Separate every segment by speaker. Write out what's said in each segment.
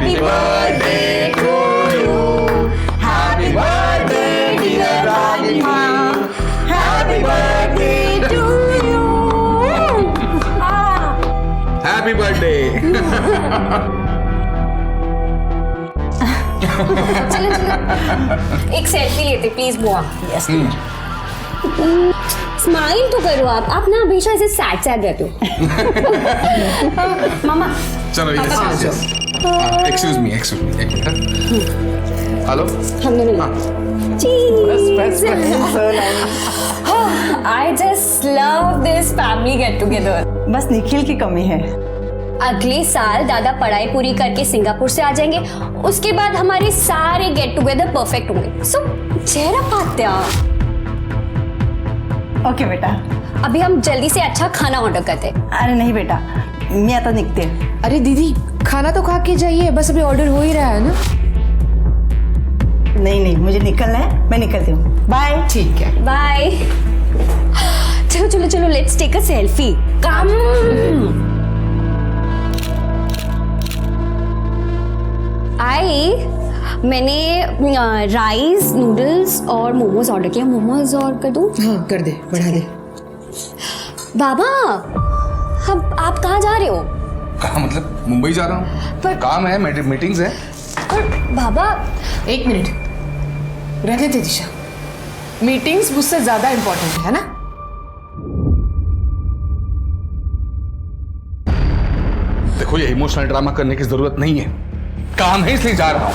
Speaker 1: Happy birthday to you. Happy birthday dear Ragini. Happy birthday to you.
Speaker 2: Happy birthday.
Speaker 3: चलो एक selfie लेते please बुआ।
Speaker 1: Yes.
Speaker 3: Smile तो करो आप ना हमेशा ऐसे सैड सैड रहते हो। मामा
Speaker 2: चलो एक्सक्यूज मी एक मिनट। हेलो
Speaker 3: हम दोनों I just love this family get together.
Speaker 1: बस निखिल की कमी है।
Speaker 3: अगले साल दादा पढ़ाई पूरी करके सिंगापुर से आ जाएंगे, उसके बाद हमारे सारे गेट टुगेदर परफेक्ट होंगे। सो चेहरा पात्या।
Speaker 1: ओके बेटा।
Speaker 3: अभी हम जल्दी से अच्छा खाना ऑर्डर करते हैं।
Speaker 1: अरे नहीं बेटा, मैं आता निकते।
Speaker 4: अरे दीदी खाना तो खा के जाइए, बस अभी ऑर्डर हो ही रहा है ना।
Speaker 1: नहीं मुझे निकलना है, मैं निकलती हूँ। बाय।
Speaker 4: ठीक है
Speaker 3: बाय। चलो चलो चलो लेट्स टेक अ सेल्फी। कम। मैंने राइस नूडल्स और मोमोज ऑर्डर किया। मोमोज और कर दूं?
Speaker 4: हाँ कर दे, बढ़ा दे।
Speaker 3: बाबा अब आप कहाँ जा रहे हो?
Speaker 2: कहाँ मतलब मुंबई जा रहा हूँ।
Speaker 3: पर
Speaker 2: काम है, मीटिंग्स है।
Speaker 3: पर बाबा
Speaker 4: एक मिनट रहने दे दिशा, मीटिंग्स मुझसे ज्यादा इंपॉर्टेंट है ना।
Speaker 2: देखो ये इमोशनल ड्रामा करने की जरूरत नहीं है, काम है इसलिए जा रहा हूँ।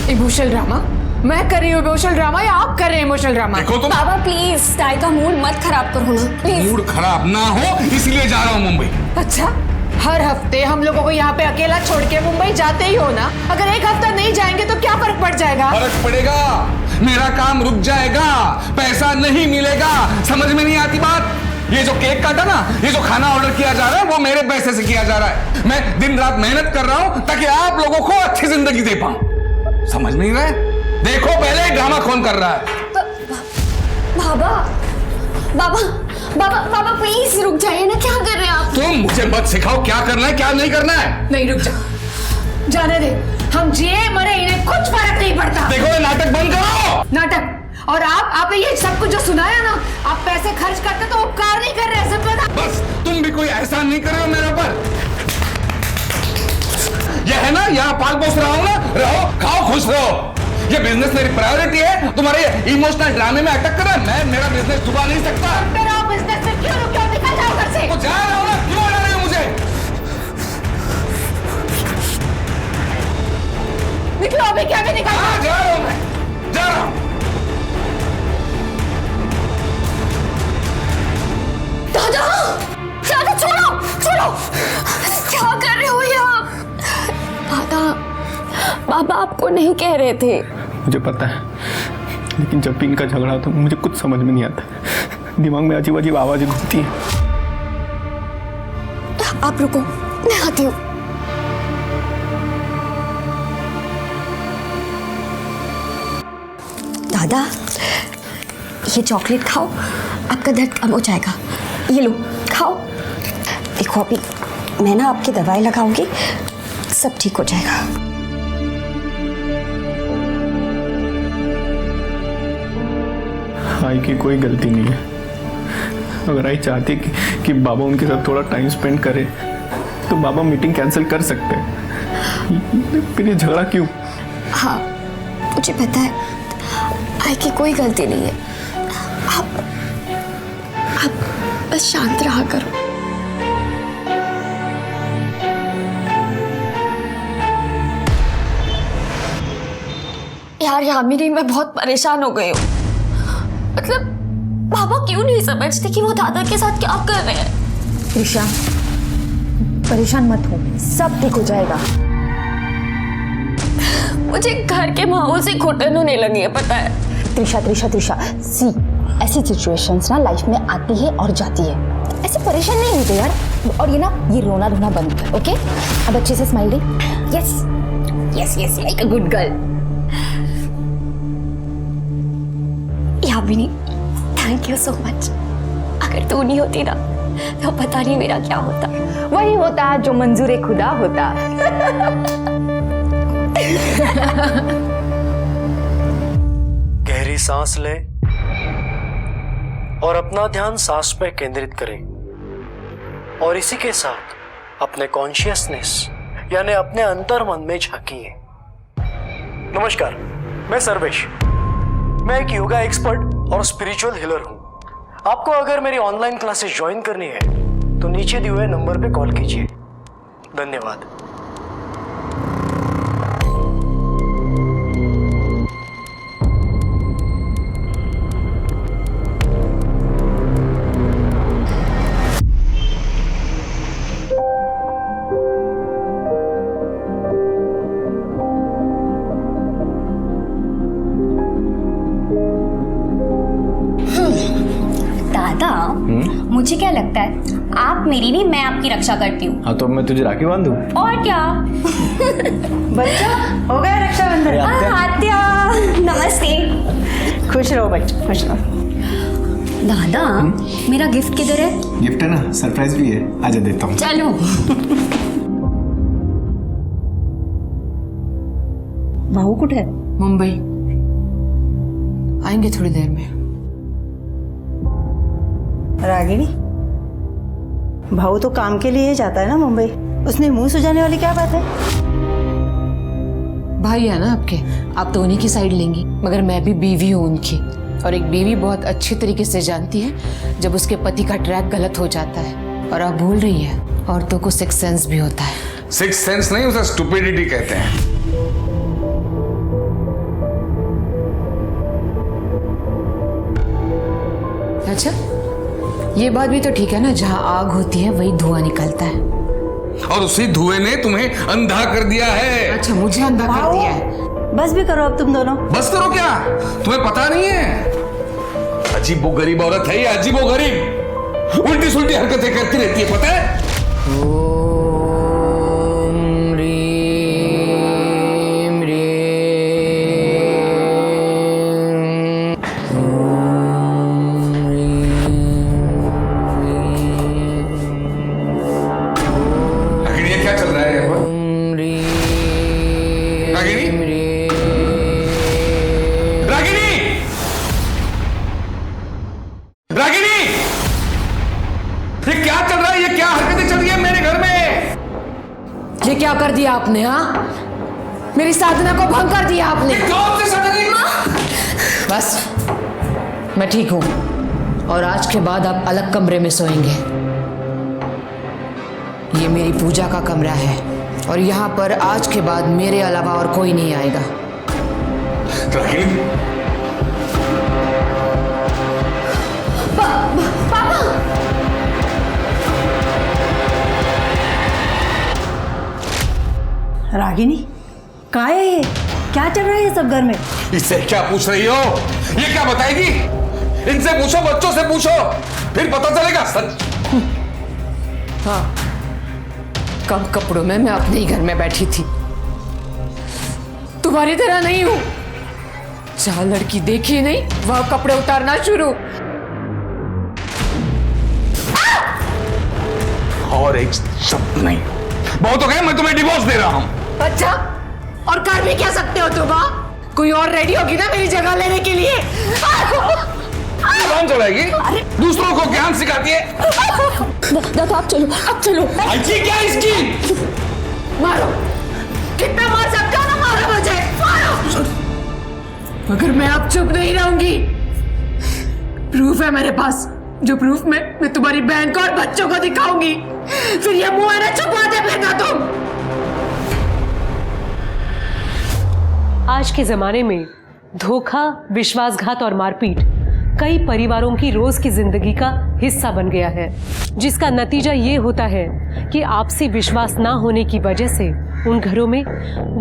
Speaker 4: Emotional drama? मैं कर रही हूँ इमोशनल ड्रामा या आप कर रहे हैं इमोशनल ड्रामा?
Speaker 2: देखो तुम
Speaker 3: बाबा प्लीज ताई का मूड मत खराब करो ना प्लीज।
Speaker 2: मूड खराब ना हो इसलिए जा रहा हूँ मुंबई।
Speaker 4: अच्छा हर हफ्ते हम लोगों को यहाँ पे अकेला छोड़ के मुंबई जाते ही हो ना। अगर एक हफ्ता नहीं जाएंगे तो क्या फर्क पड़ जाएगा?
Speaker 2: फर्क पड़ेगा, मेरा काम रुक जाएगा, पैसा नहीं मिलेगा। समझ में नहीं आती बात? ये जो केक काटा ना, ये जो खाना ऑर्डर किया जा रहा है वो मेरे पैसे से किया जा रहा है। मैं दिन रात मेहनत कर रहा हूं ताकि आप लोगों को अच्छी जिंदगी दे पाऊं। समझ नहीं रहा है? देखो पहले ड्रामा कौन कर रहा है।
Speaker 3: बाबा बाबा बाबा बाबा प्लीज रुक जाइए ना, क्या कर रहे हैं आप?
Speaker 2: तुम मुझे मत सिखाओ क्या करना है क्या नहीं करना है।
Speaker 4: नहीं रुक जा, जाने दे। हम जिए मरे इन्हें कुछ फर्क नहीं पड़ता।
Speaker 2: देखो ये नाटक बंद करो।
Speaker 4: नाटक? और आपने ये सब कुछ जो सुनाया ना, आप पैसे खर्च करते तो उपकार नहीं कर रहे, सब पता।
Speaker 2: बस तुम भी कोई एहसान नहीं कर रहे हो मेरे ऊपर। यह है ना, यहाँ पाल पोस रहा हूँ ना, रहो खाओ खुश रहो। ये बिजनेस मेरी प्रायोरिटी है, तुम्हारे इमोशनल ड्रामे में अटक कर रहा है। मैं मेरा बिजनेस डुबा नहीं सकता।
Speaker 4: तेरा बिजनेस में क्यों निकल जाओ घर से?
Speaker 2: तो जा रहा हूँ ना, क्यों हटा रहे हो मुझे?
Speaker 4: निकलो अभी, क्या भी निकल।
Speaker 2: हाँ जा रहा हूँ मैं, जा रहा हूँ।
Speaker 3: दादा दादा छोड़ो छोड़ो, क्या कर रहे हो यहाँ? दादा बाबा आपको नहीं कह रहे थे।
Speaker 5: मुझे पता है, लेकिन जब भी इनका झगड़ा होता है मुझे कुछ समझ में नहीं आता। दिमाग में अजीब अजीब आवाजें घूमती हैं।
Speaker 3: आप रुको, मैं आती हूँ। दादा ये चॉकलेट खाओ, आपका दर्द कम हो जाएगा। ये लो खाओ। देखो अभी मैं ना आपकी दवाई लगाऊंगी, सब ठीक हो जाएगा।
Speaker 5: आई की कोई गलती नहीं है। अगर आई चाहती कि बाबा उनके साथ थोड़ा टाइम स्पेंड करे तो बाबा मीटिंग कैंसिल कर सकते हैं। फिर ये झगड़ा क्यों?
Speaker 3: हाँ मुझे पता है, आई की कोई गलती नहीं है। आप बस शांत रहा करो। यार यामिनी मैं बहुत परेशान हो गई हूँ। मतलब बाबा क्यों नहीं समझते कि वो दादा के साथ क्या कर रहे हैं?
Speaker 1: त्रिशा परेशान मत हो, सब ठीक हो जाएगा।
Speaker 3: मुझे घर के माहौल से घुटन होने लगी है, पता है?
Speaker 1: त्रिशा सी, ऐसी सिचुएशंस ना लाइफ में आती है और जाती है, ऐसे परेशान नहीं होते यार। और ये रोना धोना बंद कर, ओके? अब अच्छे से smile they.
Speaker 3: Yes yes yes like a good girl. Yamini thank you so much. अगर तू नहीं होती ना तो पता नहीं मेरा क्या होता।
Speaker 1: वही होता जो मंजूर खुदा होता।
Speaker 6: गहरी सांस लें और अपना ध्यान सांस पे केंद्रित करें और इसी के साथ अपने कॉन्शियसनेस यानी अपने अंतर मन में झांकिए। नमस्कार, मैं सर्वेश। मैं एक योगा एक्सपर्ट और स्पिरिचुअल हीलर हूं। आपको अगर मेरी ऑनलाइन क्लासेस ज्वाइन करनी है तो नीचे दिए हुए नंबर पे कॉल कीजिए। धन्यवाद।
Speaker 3: दादा, मुझे क्या लगता है आप मेरी नहीं, मैं आपकी रक्षा करती हूँ।
Speaker 5: हाँ, तो मैं तुझे राखी बांधू?
Speaker 3: और क्या।
Speaker 4: बच्चा हो गया रक्षाबंधन।
Speaker 3: आत्या, नमस्ते।
Speaker 4: खुश रहो बच्चा, खुश रहो।
Speaker 3: दादा, मेरा गिफ्ट किधर है?
Speaker 5: गिफ्ट है ना, सरप्राइज भी है, आजा देता हूँ।
Speaker 3: चलो।
Speaker 4: भाऊ कुछ है? मुंबई आएंगे थोड़ी देर में।
Speaker 7: रागिनी, भाऊ तो काम के लिए जाता है ना मुंबई, उसमें मुंह सुझाने वाली क्या बात है?
Speaker 4: भाई है ना आपके, आप तो उन्हीं की साइड लेंगी, मगर मैं भी बीवी हूँ उनकी, और एक बीवी बहुत अच्छी तरीके से जानती है जब उसके पति का ट्रैक गलत हो जाता है। और आप भूल रही है, औरतों को सिक्स सेंस भी होता है।
Speaker 2: सिक्स सेंस नहीं, उसे स्टुपिडिटी कहते हैं।
Speaker 4: अच्छा, ये बात भी तो ठीक है ना, जहाँ आग होती है वही धुआं निकलता है।
Speaker 2: और उसी धुएं ने तुम्हें अंधा कर दिया है।
Speaker 4: अच्छा, मुझे अंधा कर दिया है।
Speaker 7: बस भी करो अब तुम दोनों।
Speaker 2: बस करो क्या? तुम्हें पता नहीं है? अजीब वो गरीब औरत है, ये अजीब वो गरीब उल्टी सुल्टी हरकतें करती रहती है, पता है? क्या चल रहा है यहाँ पर? रागिनी? रागिनी? रागिनी? ये क्या चल रहा है? ये क्या हरकतें चल रही है मेरे घर में?
Speaker 4: ये क्या कर दिया आपने? हाँ, मेरी साधना को भंग कर दिया आपने।
Speaker 2: कौन सी साधना?
Speaker 4: बस, मैं ठीक हूं, और आज के बाद आप अलग कमरे में सोएंगे। ये मेरी पूजा का कमरा है, और यहाँ पर आज के बाद मेरे अलावा और कोई नहीं आएगा।
Speaker 2: रागिनी?
Speaker 7: रागिनी, क्या है ये? क्या चल रहा है ये सब घर में?
Speaker 2: इससे क्या पूछ रही हो? ये क्या बताएगी? इनसे पूछो, बच्चों से पूछो, फिर पता चलेगा सच।
Speaker 4: हाँ, कम कपड़ों में मैं अपने ही घर में बैठी थी, तुम्हारी तरह नहीं हूं। जहां लड़की देखी नहीं वहां कपड़े उतारना शुरू।
Speaker 2: और एक शब्द नहीं। बहुत हो गया, मैं तुम्हें डिवोर्स दे रहा हूं।
Speaker 4: अच्छा, और कर भी क्या सकते हो तुम? कोई और रेडी होगी ना मेरी जगह लेने के लिए?
Speaker 2: कौन चलाएगी? दूसरों को ज्ञान सिखाती है।
Speaker 3: दादा, आप चलो, आप चलो।
Speaker 2: अच्छी क्या इसकी?
Speaker 4: मारो, कितना मार सकते हो ना, मारो मुझे, मारो। मगर मैं अब चुप नहीं रहूंगी। प्रूफ है मेरे पास, जो प्रूफ मैं तुम्हारी बहन को और बच्चों को दिखाऊंगी। फिर ये मुंह है ना, छुपाते फिरना तुम।
Speaker 8: आज के जमाने में धोखा, विश्वासघात और मारपीट कई परिवारों की रोज की जिंदगी का हिस्सा बन गया है, जिसका नतीजा ये होता है कि आपसी विश्वास ना होने की वजह से उन घरों में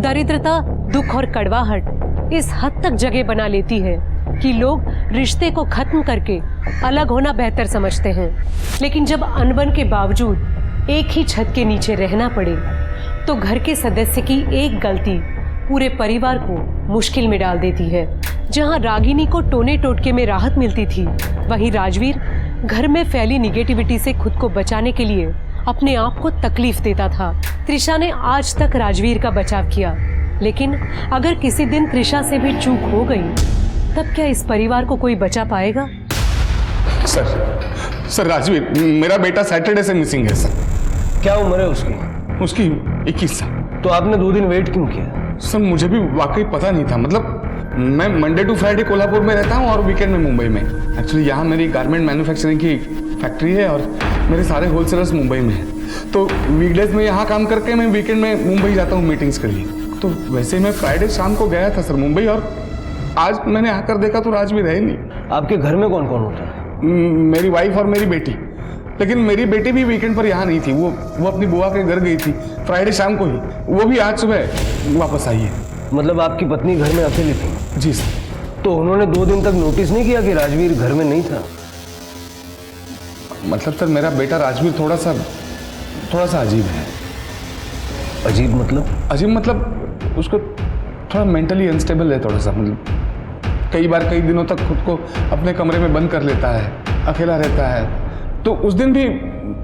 Speaker 8: दरिद्रता, दुख और कड़वाहट इस हद तक जगह बना लेती है कि लोग रिश्ते को खत्म करके अलग होना बेहतर समझते हैं। लेकिन जब अनबन के बावजूद एक ही छत के नीचे रहना पड़े तो घर के सदस्य की एक गलती पूरे परिवार को मुश्किल में डाल देती है। जहां रागिनी को टोने टोटके में राहत मिलती थी, वहीं राजवीर घर में फैली निगेटिविटी से खुद को बचाने के लिए अपने आप को तकलीफ देता था। त्रिशा ने आज तक राजवीर का बचाव किया, लेकिन अगर किसी दिन त्रिशा से भी चूक हो गई तब क्या इस परिवार को कोई बचा पाएगा?
Speaker 2: सर राजवीर, मेरा बेटा सैटरडे से मिसिंग है सर।
Speaker 6: क्या उम्र है उसकी?
Speaker 2: उसकी 21 साल।
Speaker 6: तो आपने 2 दिन वेट क्यों किया?
Speaker 2: सर मुझे भी वाकई पता नहीं था। मतलब मैं मंडे टू फ्राइडे कोल्हापुर में रहता हूँ और वीकेंड में मुंबई में। एक्चुअली यहाँ मेरी गारमेंट मैन्युफैक्चरिंग की फैक्ट्री है और मेरे सारे होलसेलर्स मुंबई में हैं। तो वीकडेज में यहाँ काम करके मैं वीकेंड में मुंबई जाता हूँ मीटिंग्स के लिए। तो वैसे मैं फ्राइडे शाम को गया था सर मुंबई, और आज मैंने आकर देखा तो राजवीर है नहीं।
Speaker 6: आपके घर में कौन कौन होता है?
Speaker 2: मेरी वाइफ और मेरी बेटी। लेकिन मेरी बेटी भी वीकेंड पर यहाँ नहीं थी, वो अपनी बुआ के घर गई थी फ्राइडे शाम को ही। वो भी आज सुबह वापस आई है।
Speaker 6: मतलब आपकी पत्नी घर में अकेली थी?
Speaker 2: जी सर।
Speaker 6: तो उन्होंने 2 दिन तक नोटिस नहीं किया कि राजवीर घर में नहीं था?
Speaker 2: मतलब सर मेरा बेटा राजवीर थोड़ा सा अजीब है।
Speaker 6: अजीब मतलब?
Speaker 2: अजीब मतलब उसको थोड़ा मेंटली अनस्टेबल है थोड़ा सा। मतलब कई बार कई दिनों तक खुद को अपने कमरे में बंद कर लेता है, अकेला रहता है। तो उस दिन भी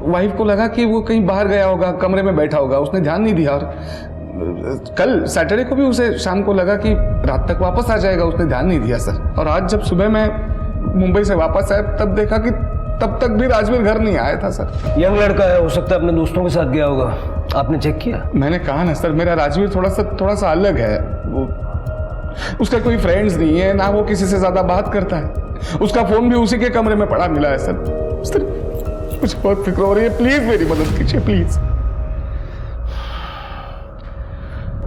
Speaker 2: वाइफ को लगा कि वो कहीं बाहर गया होगा, कमरे में बैठा होगा, उसने ध्यान नहीं दिया। और कल सैटरडे को भी उसे शाम को लगा कि रात तक वापस आ जाएगा, उसने ध्यान नहीं दिया सर। और आज जब सुबह मैं मुंबई से वापस आया तब देखा कि तब तक भी राजवीर घर नहीं आया था सर।
Speaker 6: यंग लड़का है, हो सकता है अपने दोस्तों के साथ गया होगा। आपने चेक किया?
Speaker 2: मैंने कहा ना सर, मेरा राजवीर थोड़ा सा अलग है। वो उसका कोई फ्रेंड्स नहीं है, ना वो किसी से ज्यादा बात करता है। उसका फोन भी उसी के कमरे में पड़ा मिला है सर। मुझे बहुत फिक्र हो रही है, प्लीज मेरी मदद कीजिए प्लीज।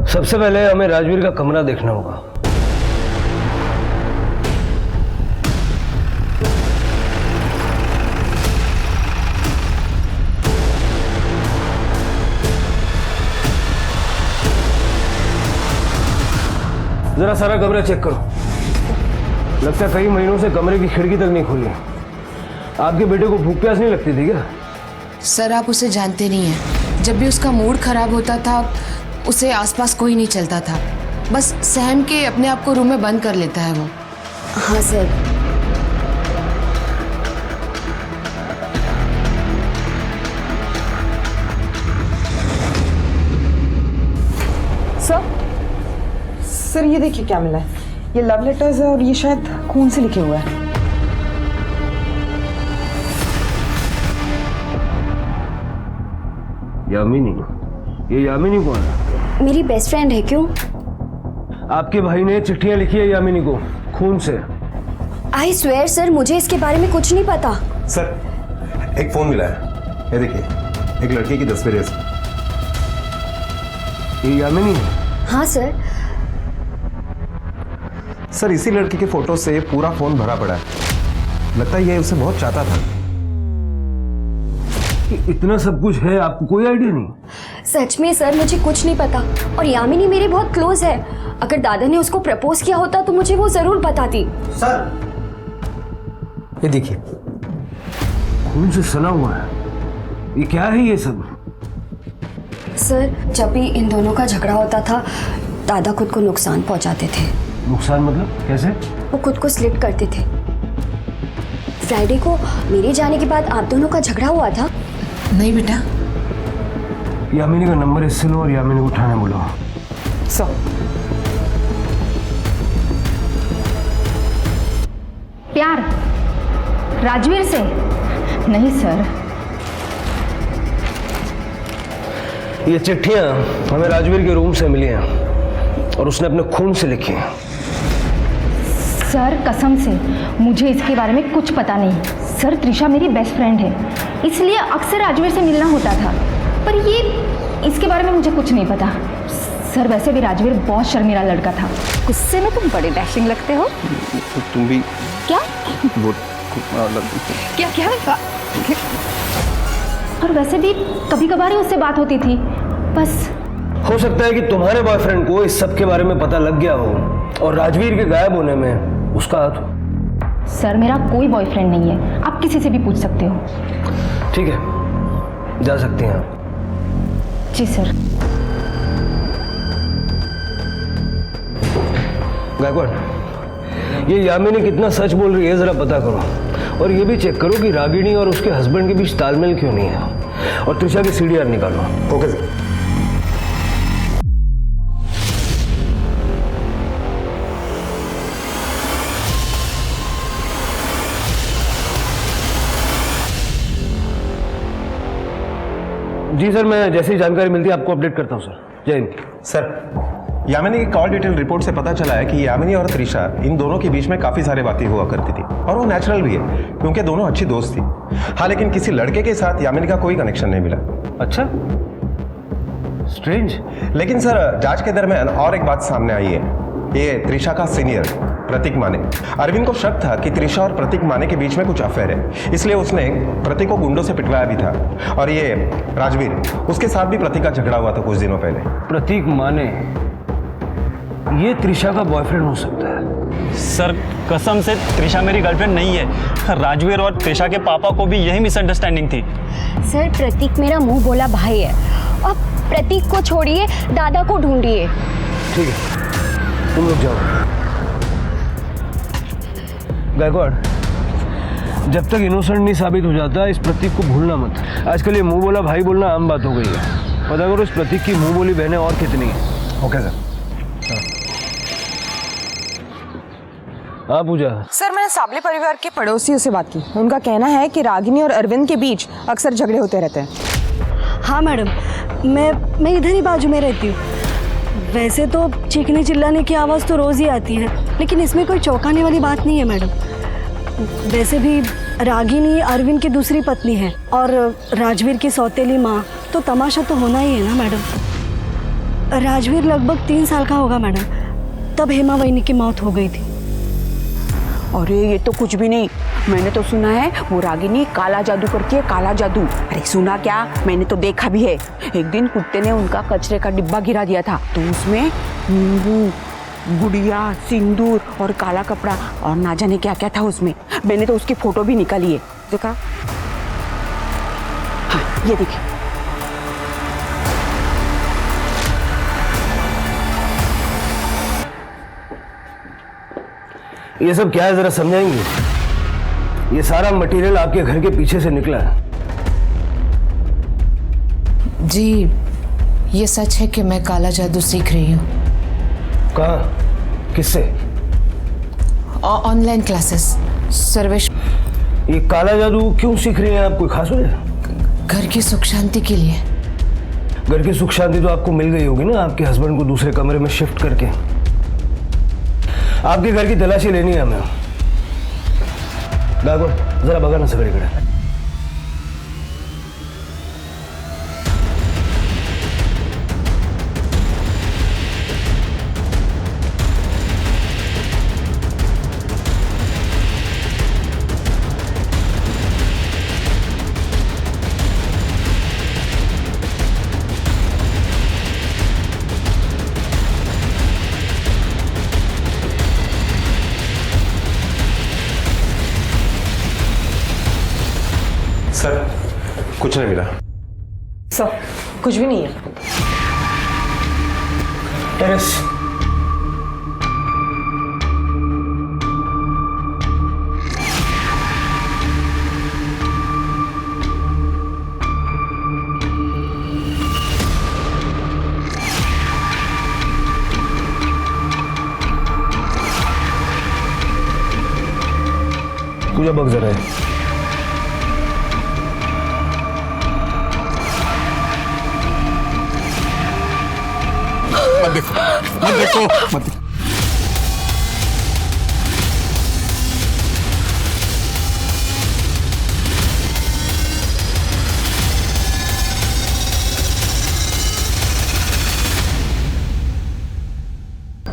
Speaker 6: सबसे पहले हमें राजवीर का कमरा देखना होगा। जरा सारा कमरा चेक करो। लगता है कई महीनों से कमरे की खिड़की तक नहीं खुली। आपके बेटे को भूख प्यास नहीं लगती थी क्या?
Speaker 4: सर आप उसे जानते नहीं हैं। जब भी उसका मूड खराब होता था उसे आसपास कोई नहीं चलता था। बस सहम के अपने आप को रूम में बंद कर लेता है वो।
Speaker 3: हाँ सर।
Speaker 9: सर ये देखिए क्या मिला है। ये लव लेटर्स है और ये शायद खून से लिखे हुआ है।
Speaker 6: यामिनी? ये यामिनी कौन है?
Speaker 3: मेरी बेस्ट फ्रेंड है। क्यों?
Speaker 6: आपके भाई ने चिट्ठियां लिखी है यामिनी को खून से।
Speaker 3: आई स्वेयर सर, मुझे इसके बारे में कुछ नहीं पता।
Speaker 10: सर एक फोन मिला है, ये देखिए, एक लड़के की तस्वीर है।
Speaker 6: ये यामिनी है?
Speaker 3: हाँ सर।
Speaker 10: सर इसी लड़के के फोटो से पूरा फोन भरा पड़ा है। लगता है ये उसे बहुत चाहता था।
Speaker 6: इतना सब कुछ है, आपको कोई आइडिया नहीं?
Speaker 3: सच में सर मुझे कुछ नहीं पता। और यामिनी मेरे बहुत क्लोज है। अगर दादा ने उसको प्रपोज किया होता तो मुझे वो जरूर बताती।
Speaker 6: सर ये देखिए, खून से सना हुआ है। ये क्या है ये सब?
Speaker 3: सर जब भी इन दोनों का झगड़ा होता था दादा खुद को नुकसान पहुंचाते थे।
Speaker 6: नुकसान मतलब कैसे?
Speaker 3: वो खुद को स्लिट करते थे। फ्राइडे को मेरे जाने के बाद आप दोनों का झगड़ा हुआ था।
Speaker 4: नहीं बेटा।
Speaker 6: यामिनी का नंबर इससे लो और यामिनी को उठाने बोलो।
Speaker 9: सर
Speaker 1: प्यार राजवीर से? नहीं सर।
Speaker 6: ये चिट्ठियां हमें राजवीर के रूम से मिली हैं और उसने अपने खून से लिखी हैं।
Speaker 1: सर कसम से मुझे इसके बारे में कुछ पता नहीं। सर त्रिशा मेरी बेस्ट फ्रेंड है, इसलिए अक्सर राजवीर से मिलना होता था। पर ये इसके बारे में मुझे कुछ नहीं पता। सर वैसे भी राजवीर बहुत शर्मीला लड़का था। गुस्से में तुम बड़े डैशिंग लगते हो।
Speaker 5: तो तुम भी
Speaker 1: क्या
Speaker 5: वो
Speaker 1: क्या क्या? और वैसे भी कभी कभार ही उससे बात होती थी बस।
Speaker 6: हो सकता है कि तुम्हारे बॉयफ्रेंड को इस सब के बारे में पता लग गया हो और राजवीर के गायब होने में उसका हाथ हो।
Speaker 1: सर मेरा कोई बॉयफ्रेंड नहीं है, आप किसी से भी पूछ सकते हो।
Speaker 6: ठीक है, जा सकते हैं आप।
Speaker 1: जी सर।
Speaker 6: गायकवाड़, ये यामिनी कितना सच बोल रही है जरा पता करो।
Speaker 11: और ये भी चेक करो कि रागिनी और उसके हस्बैंड के बीच तालमेल क्यों नहीं है, और त्रिशा की सीडीआर निकालो।
Speaker 10: Okay sir.
Speaker 11: जी सर, मैं जैसे ही जानकारी मिलती है आपको अपडेट करता हूँ सर। जय हिंद।
Speaker 10: सर, यामिनी की कॉल डिटेल रिपोर्ट से पता चला है कि यामिनी और त्रिशा इन दोनों के बीच में काफी सारी बातें हुआ करती थी, और वो नेचुरल भी है क्योंकि दोनों अच्छी दोस्त थी। हाँ, लेकिन किसी लड़के के साथ यामिनी का कोई कनेक्शन नहीं मिला।
Speaker 11: अच्छा, स्ट्रेंज।
Speaker 10: लेकिन सर, जांच के दरमियान और एक बात सामने आई है। ये त्रिशा का सीनियर प्रतीक माने, अरविंद को शक था कि त्रिशा और प्रतीक माने के बीच में कुछ अफेयर है, इसलिए उसने प्रतीक को गुंडों से पिटवाया भी था। और ये राजवीर, उसके साथ भी प्रतीक का झगड़ा हुआ था कुछ दिनों पहले।
Speaker 11: प्रतीक माने ये त्रिशा का बॉयफ्रेंड हो सकता है?
Speaker 12: सर कसम से त्रिशा मेरी गर्लफ्रेंड नहीं है। राजवीर और त्रिशा के पापा को भी यही मिसअंडरस्टैंडिंग थी।
Speaker 3: सर, प्रतीक मेरा मुंह बोला भाई है, और प्रतीक को छोड़िए, दादा को ढूंढिए।
Speaker 11: ठीक है, तुम लोग जाओ। गायकवाड़, जब तक इनोसेंट नहीं साबित हो जाता इस प्रतीक को भूलना मत। आजकल ये मुंह बोला भाई बोलना आम बात हो गई है। पता करो इस प्रतीक की मुंह बोली बहनें और कितनी है।
Speaker 10: Okay sir.
Speaker 11: हाँ पूजा।
Speaker 9: सर, मैंने साबले परिवार के पड़ोसियों से बात की। उनका कहना है कि रागिनी और अरविंद के बीच अक्सर झगड़े होते रहते हैं।
Speaker 13: हाँ मैडम, मैं इधर ही बाजू में रहती हूँ। वैसे तो चीखने चिल्लाने की आवाज़ तो रोज़ ही आती है, लेकिन इसमें कोई चौंकाने वाली बात नहीं है मैडम। वैसे भी रागिनी अरविंद की दूसरी पत्नी है और राजवीर की सौतेली माँ, तो तमाशा तो होना ही है ना मैडम। राजवीर लगभग 3 साल का होगा मैडम, तब हेमा वहिनी की मौत हो गई थी।
Speaker 4: अरे ये तो कुछ भी नहीं। मैंने तो सुना है वो रागिनी काला जादू करती है, काला जादू। अरे सुना क्या, मैंने तो देखा भी है। एक दिन कुत्ते ने उनका कचरे का डिब्बा गिरा दिया था, तो उसमें नींबू, गुड़िया, सिंदूर और काला कपड़ा और ना जाने क्या क्या था उसमें। मैंने तो उसकी फोटो भी निकाली है, देखा? हाँ, ये देखिए।
Speaker 11: ये सब क्या है जरा समझाएंगे? ये सारा मटेरियल आपके घर के पीछे से निकला है।
Speaker 4: जी, ये सच है कि मैं काला जादू सीख रही हूँ।
Speaker 11: कहाँ, किससे?
Speaker 4: Online classes. सर्वेश।
Speaker 11: ये काला जादू क्यों सीख रही हैं आप, कोई खास वजह?
Speaker 4: घर की सुख शांति के लिए।
Speaker 11: घर की सुख शांति तो आपको मिल गई होगी ना, आपके हस्बैंड को दूसरे कमरे में शिफ्ट करके। आपके घर की तलाशी लेनी है हमें। गायकवाड़, जरा बगाना सगड़े खड़ा।
Speaker 10: सर, कुछ नहीं मिला।
Speaker 9: सर, कुछ भी नहीं है।
Speaker 11: टेरेस। पूजा बग जरा है।
Speaker 2: मत देखो, मत देखो, मत देखो।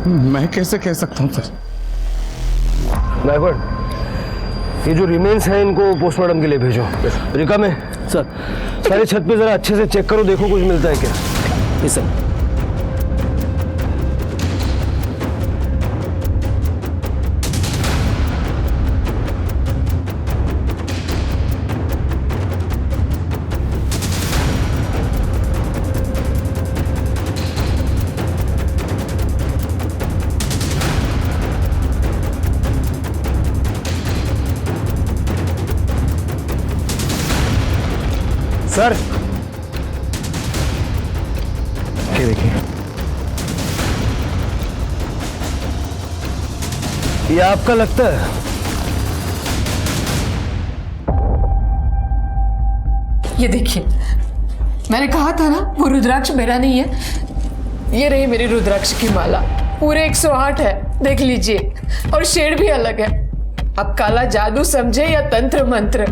Speaker 2: मैं कैसे कह सकता हूँ सर?
Speaker 11: गायकवाड़, ये जो रिमेन्स हैं इनको पोस्टमार्टम के लिए भेजो। रिका में सर, सारे छत पे जरा अच्छे से चेक करो, देखो कुछ मिलता है क्या। जी सर। सर ये देखिए, ये आपका लगता है?
Speaker 4: ये देखिए, मैंने कहा था ना वो रुद्राक्ष मेरा नहीं है। ये रही मेरी रुद्राक्ष की माला, पूरे 108 है, देख लीजिए, और शेड भी अलग है। अब काला जादू समझे या तंत्र मंत्र,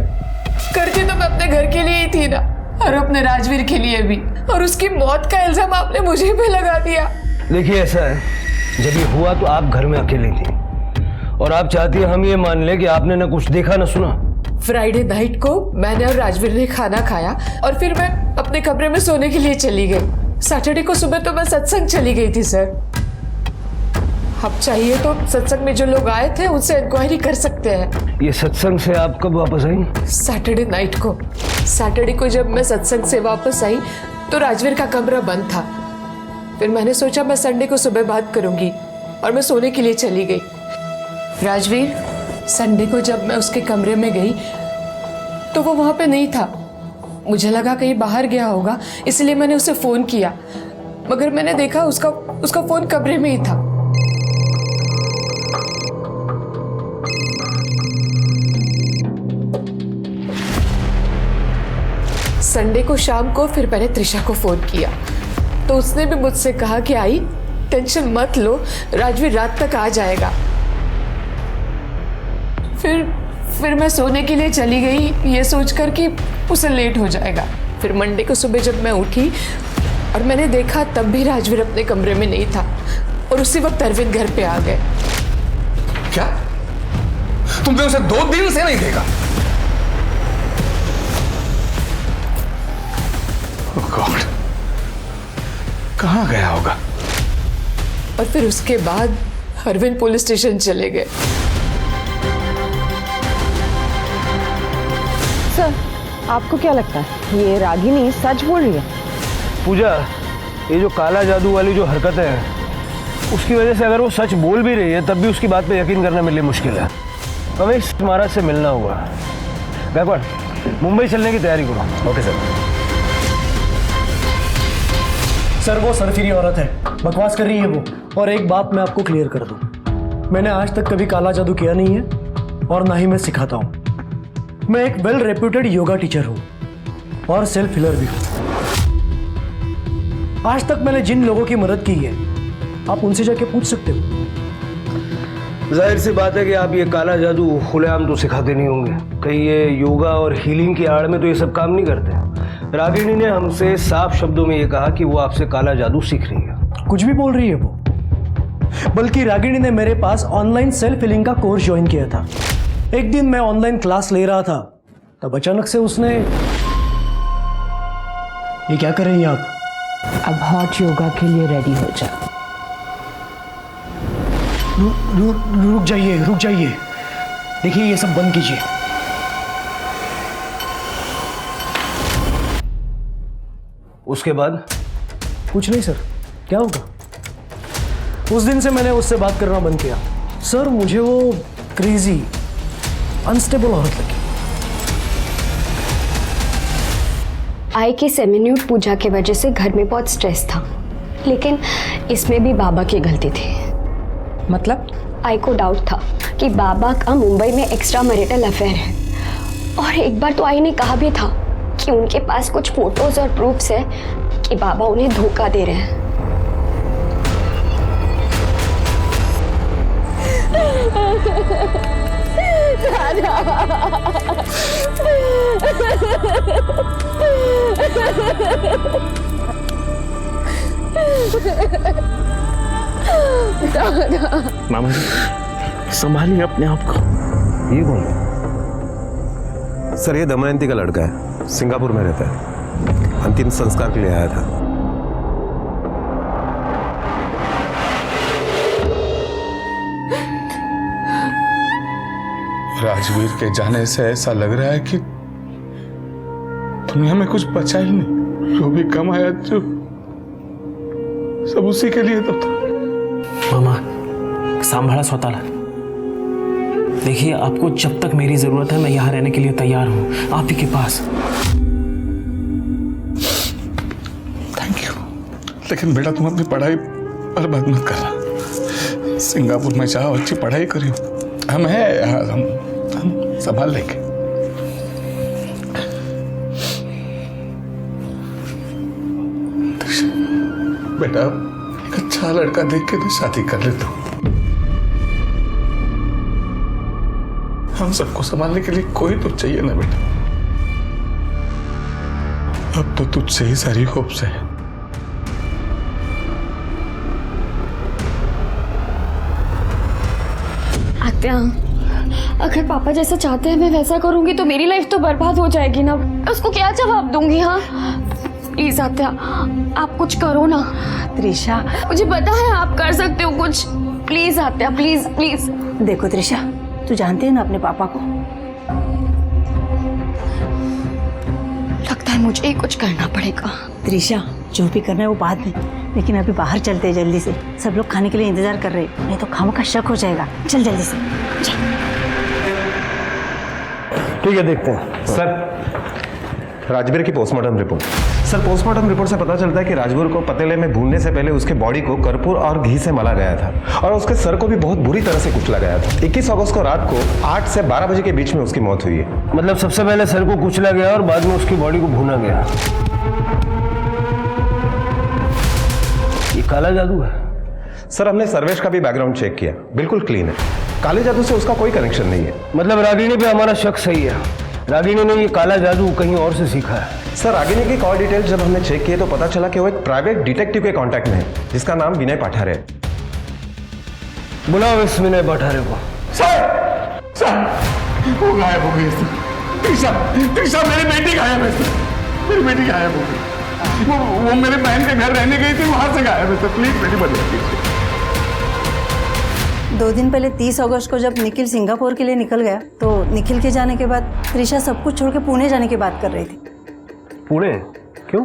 Speaker 4: करती तो मैं अपने घर के लिए ही थी ना, और अपने राजवीर के लिए भी, और उसकी मौत का इल्जाम आपने मुझे पे लगा दिया।
Speaker 11: देखिए ऐसा है, जब ये हुआ तो आप घर में अकेली थी और आप चाहती है हम ये मान लें कि आपने ना कुछ देखा ना सुना।
Speaker 4: फ्राइडे नाइट को मैंने और राजवीर ने खाना खाया और फिर मैं अपने कमरे में सोने के लिए चली गई। सैटरडे को सुबह तो मैं सत्संग चली गई थी सर। अब चाहिए तो सत्संग में जो लोग आए थे उनसे इंक्वायरी कर सकते हैं।
Speaker 11: ये सत्संग से आप कब वापस आई?
Speaker 4: सैटरडे नाइट को। सैटरडे को जब मैं सत्संग से वापस आई तो राजवीर का कमरा बंद था। फिर मैंने सोचा मैं संडे को सुबह बात करूंगी और मैं सोने के लिए चली गई। राजवीर, संडे को जब मैं उसके कमरे में गई तो वो वहां पे नहीं था। मुझे लगा कहीं बाहर गया होगा, इसलिए मैंने उसे फोन किया, मगर मैंने देखा उसका फोन कमरे में ही था। संडे को शाम को फिर मैंने त्रिशा को फोन किया तो उसने भी मुझसे कहा कि आई टेंशन मत लो, राजवीर रात तक आ जाएगा। फिर मैं सोने के लिए चली गई ये सोचकर कि उसे लेट हो जाएगा। फिर मंडे को सुबह जब मैं उठी और मैंने देखा तब भी राजवीर अपने कमरे में नहीं था और उसी वक्त अरविंद घर पे आ गए।
Speaker 2: क्या तुमने उसे 2 दिन से नहीं देखा? ओह गॉड, कहां गया होगा?
Speaker 4: और फिर उसके बाद अरविंद पुलिस स्टेशन चले गए।
Speaker 9: सर, आपको क्या लगता है ये रागिनी सच बोल रही है?
Speaker 11: पूजा, ये जो काला जादू वाली जो हरकतें हैं उसकी वजह से अगर वो सच बोल भी रही है तब भी उसकी बात पे यकीन करना मेरे लिए मुश्किल है। हमें इस महाराज से मिलना होगा। गायकवाड़, मुंबई चलने की तैयारी करो।
Speaker 6: Okay sir. सर वो सरफिरी औरत है, बकवास कर रही है वो। और एक बात मैं आपको क्लियर कर दूं, मैंने आज तक कभी काला जादू किया नहीं है और ना ही मैं सिखाता हूं। मैं एक वेल रेप्यूटेड योगा टीचर हूं और सेल्फ हीलर भी हूं। आज तक मैंने जिन लोगों की मदद की है आप उनसे जाके पूछ सकते हो।
Speaker 11: जाहिर सी बात है कि आप ये काला जादू खुलेआम तो सिखाते नहीं होंगे, कहीं ये योगा और हीलिंग की आड़ में तो ये सब काम नहीं करते। रागिनी ने हमसे साफ शब्दों में ये कहा कि वो आपसे काला जादू सीख रही है।
Speaker 6: कुछ भी बोल रही है वो, बल्कि रागिनी ने मेरे पास ऑनलाइन सेल्फ हीलिंग का कोर्स ज्वाइन किया था। एक दिन मैं ऑनलाइन क्लास ले रहा था तब अचानक से उसने, ये क्या कर रही हैं आप?
Speaker 9: अब हॉट योगा के लिए रेडी हो जाओ।
Speaker 6: रुक जाइए, देखिए ये सब बंद कीजिए।
Speaker 11: उसके बाद
Speaker 6: कुछ नहीं सर, क्या होगा? उस दिन से मैंने उससे बात करना बंद किया। सर मुझे वो क्रेजी अनस्टेबल औरत लगी।
Speaker 3: आई की सेमिन्यूट पूजा की वजह से घर में बहुत स्ट्रेस था, लेकिन इसमें भी बाबा की गलती थी।
Speaker 9: मतलब?
Speaker 3: आई को डाउट था कि बाबा का मुंबई में एक्स्ट्रा मैरिटल अफेयर है, और एक बार तो आई ने कहा भी था कि उनके पास कुछ फोटोज और प्रूफ्स है कि बाबा उन्हें धोखा दे रहे हैं।
Speaker 5: मामा जी, संभालिए अपने आप को।
Speaker 11: ये कौन?
Speaker 10: सर ये दमयंती का लड़का है, सिंगापुर में रहता है, अंतिम संस्कार के लिए आया था।
Speaker 2: राजवीर के जाने से ऐसा लग रहा है कि दुनिया में कुछ बचा ही नहीं। जो भी कमाया जो सब उसी के लिए तो था।
Speaker 12: मामा, सांभाळा स्वतःला। देखिए, आपको जब तक मेरी जरूरत है मैं यहाँ रहने के लिए तैयार हूँ, आप ही के पास।
Speaker 2: लेकिन बेटा तुम अपनी पढ़ाई बर्बाद मत करना। सिंगापुर में जाओ, अच्छी पढ़ाई करियो, हम संभाल लेंगे। बेटा एक अच्छा लड़का देख के तो शादी कर ले तू। हम सबको संभालने के लिए कोई तो चाहिए ना बेटा। अब तो तुझसे ही सारी होप्स है।
Speaker 3: आत्या, अगर पापा जैसा चाहते हैं मैं वैसा करूंगी तो मेरी लाइफ तो बर्बाद हो जाएगी ना। उसको क्या जवाब दूंगी? हाँ प्लीज आत्या, आप कुछ करो ना।
Speaker 7: त्रिशा,
Speaker 3: मुझे पता है आप कर सकते हो कुछ। प्लीज आत्या, प्लीज प्लीज।
Speaker 7: देखो त्रिशा, तू जानती है ना अपने पापा को।
Speaker 3: लगता है मुझे ही कुछ करना पड़ेगा।
Speaker 7: त्रिशा, जो भी करना है वो बाद में, लेकिन अभी बाहर चलते हैं जल्दी से। सब लोग खाने के लिए इंतजार कर रहे हैं, नहीं तो खामखा शक हो जाएगा। चल जल्दी से।
Speaker 11: ठीक है, देखते हैं।
Speaker 10: सर, राजवीर की postmortem report. Sir, postmortem report से पता चलता है कि राजवीर को पतीले में भूनने से पहले उसके बॉडी को कर्पूर और घी से मला गया था और उसके सर को भी बहुत बुरी तरह से कुचला गया था। 21 अगस्त को रात को 8 से 12 बजे के बीच में उसकी मौत हुई है।
Speaker 11: मतलब सबसे पहले सर को कुचला गया और बाद में उसकी बॉडी को भूना गया। ये काला जादू है?
Speaker 10: सर, हमने सर्वेश का भी बैकग्राउंड चेक किया, बिल्कुल क्लीन है। काले जादू से उसका कोई कनेक्शन नहीं है।
Speaker 11: मतलब रागिनी पे हमारा शक सही है। रागिनी ने ये काला जादू कहीं और से सीखा है।
Speaker 10: सर, रागिनी की कॉल डिटेल्स जब हमने चेक किए तो पता चला कि वो एक प्राइवेट डिटेक्टिव के कांटेक्ट में है जिसका नाम विनय पठारे है।
Speaker 11: बुलाओ इस विनय पठारे को।
Speaker 2: सर, वो गायब हो गई। त्रिशा, मेरी बेटी गायब है सर। मेरी बेटी गायब हो गई। वो मेरे बहन के घर रहने गई थी, वहां से गायब है सर। प्लीज बेटी बदला कीजिए।
Speaker 7: 2 दिन पहले 30 अगस्त को जब निखिल सिंगापुर के लिए निकल गया तो निखिल के जाने के बाद त्रिशा सब कुछ छोड़ के पुणे जाने की बात कर रही थी।
Speaker 11: पुणे? क्यों?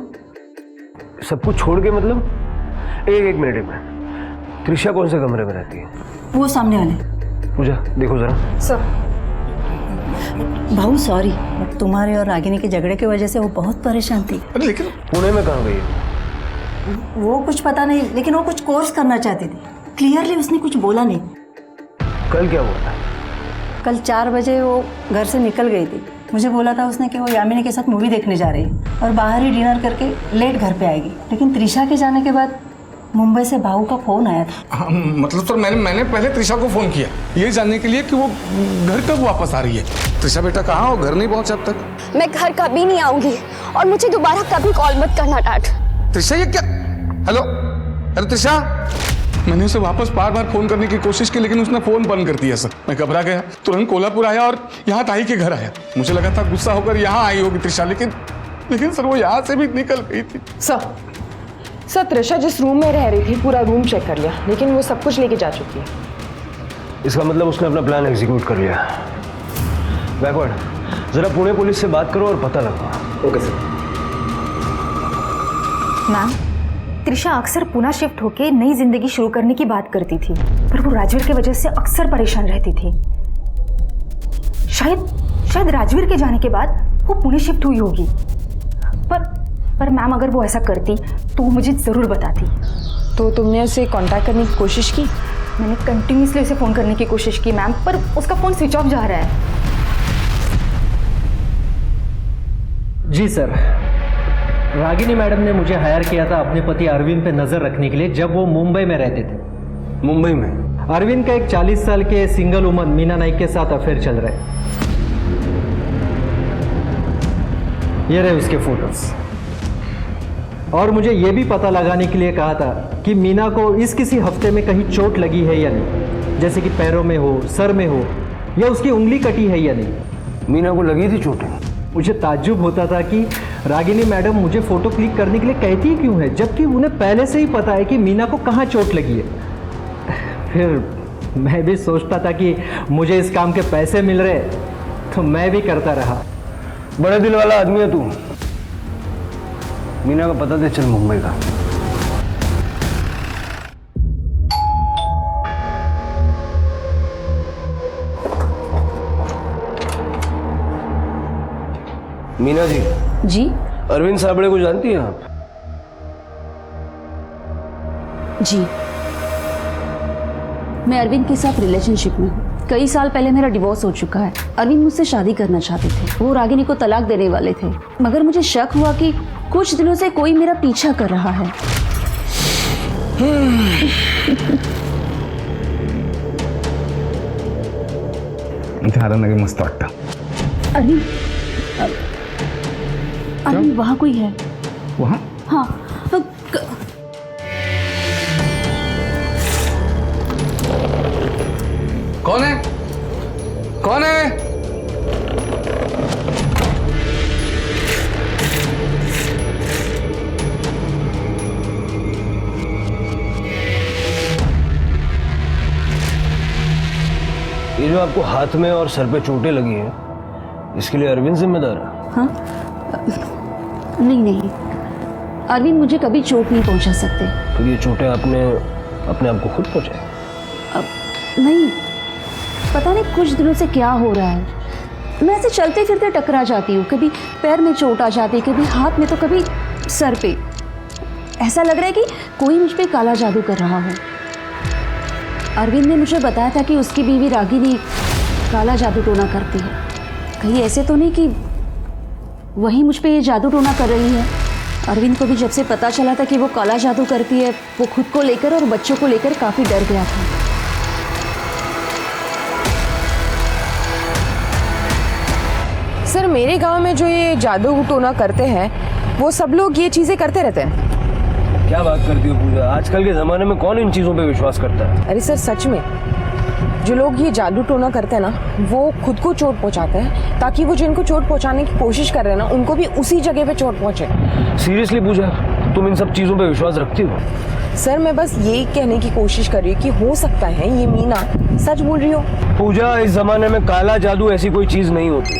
Speaker 11: सब कुछ छोड़ के मतलब? एक मिनट। त्रिशा कौन से कमरे में रहती है?
Speaker 7: वो सामने वाले।
Speaker 11: पूजा, देखो जरा।
Speaker 9: सर,
Speaker 7: भाऊ सॉरी, तुम्हारे और रागिनी के झगड़े की वजह से वो बहुत परेशान थी।
Speaker 2: लेकिन
Speaker 11: पुणे में कहाँ गई?
Speaker 7: वो कुछ पता नहीं, लेकिन वो कुछ कोर्स करना चाहती थी। क्लियरली उसने कुछ बोला नहीं।
Speaker 11: कल क्या हुआ?
Speaker 7: कल 4 बजे वो घर से निकल गई थी। मुझे बोला था उसने कि वो यामिनी के साथ मूवी देखने जा रही है और बाहर ही डिनर करके लेट घर पे आएगी। लेकिन त्रिशा के जाने के बाद मुंबई से भाऊ का फोन आया था।
Speaker 2: हाँ, मतलब सर मैंने पहले त्रिशा को फोन किया ये जानने के लिए कि वो घर कब वापस आ रही है। त्रिशा बेटा कहाँ हो? घर नहीं पहुंचा अब तक?
Speaker 3: मैं घर कभी नहीं आऊंगी और मुझे दोबारा कभी कॉल मत करना डाट।
Speaker 2: त्रिशा, ये क्या? हेलो त्रिशा, मैंने उसे वापस बार बार फोन करने की कोशिश की लेकिन उसने फोन बंद कर दिया सर। मैं घबरा गया, तुरंत कोल्हापुर आया और यहाँ ताई के घर आया। मुझे लगा था गुस्सा होकर यहाँ आई होगी त्रिशा, लेकिन सर वो यहाँ से भी निकल गई थी।
Speaker 9: सर त्रिशा जिस रूम में रह रही थी पूरा रूम चेक कर लिया, लेकिन वो सब कुछ लेके जा चुकी है।
Speaker 11: इसका मतलब उसने अपना प्लान एग्जीक्यूट कर लिया। बैकवर्ड, जरा पुणे पुलिस से बात करो और पता लगाओ।
Speaker 10: Okay sir.
Speaker 1: मैम, त्रिशा अक्सर पुणे शिफ्ट होके नई जिंदगी शुरू करने की बात करती थी, पर वो राजवीर की वजह से अक्सर परेशान रहती थी। शायद राजवीर के जाने के बाद वो पुणे शिफ्ट हुई होगी। पर मैम, अगर वो ऐसा करती तो वो मुझे ज़रूर बताती।
Speaker 9: तो तुमने उसे कांटेक्ट करने की कोशिश की?
Speaker 1: मैंने कंटिन्यूसली उसे फ़ोन करने की कोशिश की मैम, पर उसका फ़ोन स्विच ऑफ जा रहा है।
Speaker 14: जी सर, रागिनी मैडम ने मुझे हायर किया था अपने पति अरविंद पे नजर रखने के लिए जब वो मुंबई में रहते थे।
Speaker 11: मुंबई में?
Speaker 14: अरविंद का एक 40 साल के सिंगल वुमन मीना नाइक के साथ अफेयर चल रहा है। ये रहे उसके फोटोज। और मुझे ये भी पता लगाने के लिए कहा था कि मीना को इस किसी हफ्ते में कहीं चोट लगी है या नहीं, जैसे कि पैरों में हो, सर में हो, या उसकी उंगली कटी है या नहीं।
Speaker 11: मीना को लगी थी चोटें?
Speaker 14: मुझे ताज्जुब होता था कि रागिनी मैडम मुझे फोटो क्लिक करने के लिए कहती क्यों है, जबकि उन्हें पहले से ही पता है कि मीना को कहाँ चोट लगी है। फिर मैं भी सोचता था कि मुझे इस काम के पैसे मिल रहे तो मैं भी करता रहा।
Speaker 11: बड़े दिल वाला आदमी है तू। मीना का पता दे चल मुंबई का। मीना जी।
Speaker 3: जी?
Speaker 11: अरविंद साबड़े को जानती हैं आप?
Speaker 15: जी, मैं अरविंद के साथ रिलेशनशिप में हूँ। कई साल पहले मेरा डिवोर्स हो चुका है। अरविंद मुझसे शादी करना चाहते थे, वो रागिनी को तलाक देने वाले थे, मगर मुझे शक हुआ कि कुछ दिनों से कोई मेरा पीछा कर रहा है।
Speaker 2: मस्त वाटतं।
Speaker 15: अरविंद, अरविंद वहाँ कोई है?
Speaker 2: वहाँ?
Speaker 15: हाँ।
Speaker 2: कौन है? कौन है?
Speaker 11: ये जो आपको हाथ में और सर पे चोटें लगी हैं, इसके लिए अरविंद जिम्मेदार है?
Speaker 15: हाँ? नहीं नहीं, अरविंद मुझे कभी चोट नहीं पहुंचा सकते।
Speaker 11: तो ये चोटें आपने अपने आप को खुद पहुंचाई?
Speaker 15: नहीं, पता नहीं कुछ दिनों से क्या हो रहा है। मैं ऐसे चलते फिरते टकरा जाती हूँ, कभी पैर में चोट आ जाती है, कभी हाथ में, तो कभी सर पे। ऐसा लग रहा है कि कोई मुझ पे काला जादू कर रहा हो। अरविंद ने मुझे बताया था कि उसकी बीवी रागिनी काला जादू टोना करती है। कहीं ऐसे तो नहीं कि वही मुझ पे ये जादू टोना कर रही है? अरविंद को भी जब से पता चला था कि वो काला जादू करती है, वो खुद को लेकर और बच्चों को लेकर काफ़ी डर गया था।
Speaker 9: सर, मेरे गांव में जो ये जादू टोना करते हैं वो सब लोग ये चीज़ें करते रहते हैं।
Speaker 11: क्या बात करती हो पूजा? आजकल के ज़माने में कौन इन चीज़ों पे विश्वास करता है?
Speaker 9: अरे सर, सच में जो लोग ये जादू टोना करते हैं ना, वो खुद को चोट पहुंचाते हैं ताकि वो जिनको चोट पहुंचाने की कोशिश कर रहे हैं ना, उनको भी उसी जगह पे चोट पहुंचे।
Speaker 11: सीरियसली पूजा, तुम इन सब चीज़ों पे विश्वास रखती हो?
Speaker 9: सर, मैं बस यही कहने की कोशिश कर रही हूँ कि हो सकता है ये मीना सच बोल रही हो।
Speaker 11: पूजा, इस जमाने में काला जादू ऐसी कोई चीज़ नहीं होती।